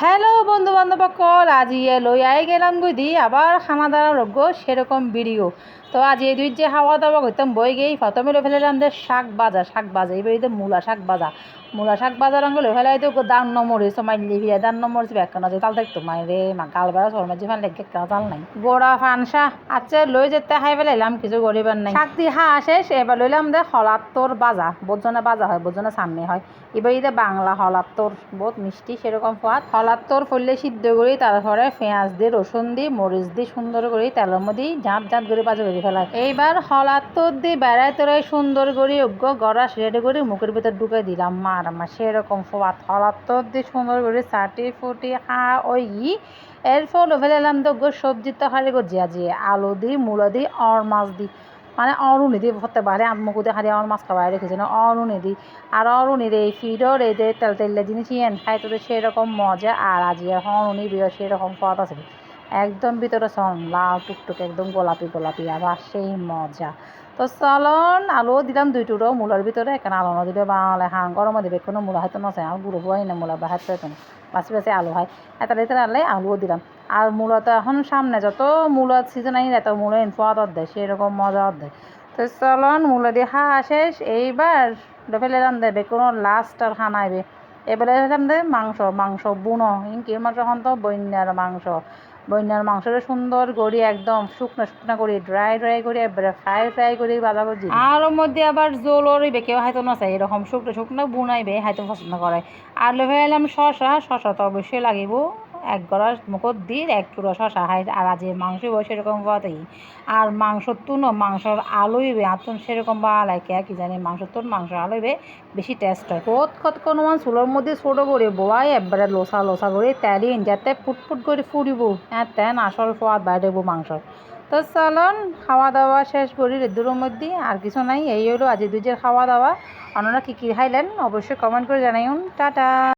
Hello বন্ধু বান্ধব আজ লই আই গেলাম গুদি আবার খানা দানা রোগ সেরকম ভিডিও। তো আজ এই দুই যে হাওয়া দাওয়া করতাম বই গেই প্রথমে লো ফেলে আমাদের শাক বাজা এবার মূলা শাক বাজা রঙ লো ফেলাই তো দান নম্বর মাইলি ভিয়া দান নম্বর ব্যাখ্যা আছে তাল দেখতো মাইরে মা গাল বেড়া সরমা যে ফান লেগে তাল নাই গোড়া ফানসা আচ্ছা লই যেতে হাই ফেলাইলাম কিছু গরিবার নাই শাক দিয়ে শেষ এবার লইলাম দে হলাত্তর বাজা বোঝনে বাজা হয় বোঝনে সামনে হয় এবার ঈদে বাংলা হলাত্তর বহুত মিষ্টি সেরকম ফাঁদ হলাত্তর ফললে সিদ্ধ করি তারপরে পেঁয়াজ দিয়ে রসুন দিয়ে মরিচ দিয়ে সুন্দর করে তেলের মধ্যে ঝাঁপ করে বাজা করে ফেলায়। এইবার হলাত্তর দিয়ে বেড়ায় তোরাই সুন্দর করে গড়া রেডি করে মুখের ভিতর ঢুকে দিলাম মার সেরকম ফাঁদ হলাত্তর দিয়ে সুন্দর করে চাটি ফুটি ওই এরপর ফেলাম তো সবজির তো হারি জিয়া আলু দিই মূলা দিই অর মাছ দিই মানে অরুণি দি হতে পারে মুখে হারিয়ে আমার মাছ খাবার রেখেছে না অরুণি দি আর অরুণির এই ফিডর এই যে তেল জিনিস ইয়েন খাই তো সেরকম মজা আর আজ অরুণি বিয়ে সেরকম পথ আছে একদম ভিতরে সন লাল টুকটুক একদম গোলাপি আবার সেই মজা। তো চলন আলুও দিলাম দুই টুকরো মূলার ভিতরে এখানে আলু না দিলে বাংলা হাঁ গরম দেবে কোনো মূলা হয়তো নছে আর গুঁড়ো হয় না মূলা বা হাতে হয়তো না বাঁচি আলু হয় এত আনলে আলুও দিলাম। আর মূলত এখন সামনে যত মূলত সিজন আই এত মূল ফোয়াদ দেয় সেরকম মজা দেয়। তো চলন মূল দিয়ে শেষ এইবার ফেলে দেবে কোনো লাস্ট আর খানাইবে এবারে দে মাংস বুনো ইনকি মাংস এখন তো বন্যার মাংসটা সুন্দর করি একদম শুকনো করি ড্রাই করি এবারে ফ্রাই করি বাজা করছি আর ওর মধ্যে আবার জোলর কেউ হয়তো না চাই এরকম শুকনো বুনাইবে হয়তো পছন্দ করে। আর লেভে এলাম শশা তো অবশ্যই লাগিব এক গড়ার মুখত দিয়ে এক টুকরো শশা হাই আর আজ মাংস সেরকম পাতেই আর মাংসর তুনো মাংসর আলুইবে আতন সেরকম বা লাইকে কি জানি মাংস আলুইবে বেশি টেস্ট হয় কত কোনো চুলোর মধ্যে ছোটো করে বোয়াই একবারে লোসা করে তেলিন যাতে ফুটফুট করে ফুরিব হ্যাঁ তেন আসল সোয়াদ বাইরে দেবো মাংস। তো চলন খাওয়া দাওয়া শেষ করি রেদুরের মধ্যে আর কিছু নাই এই হলো আজ দুজের খাওয়া দাওয়া আপনারা কী খাইলেন অবশ্যই কমেন্ট করে জানাইন টাটা।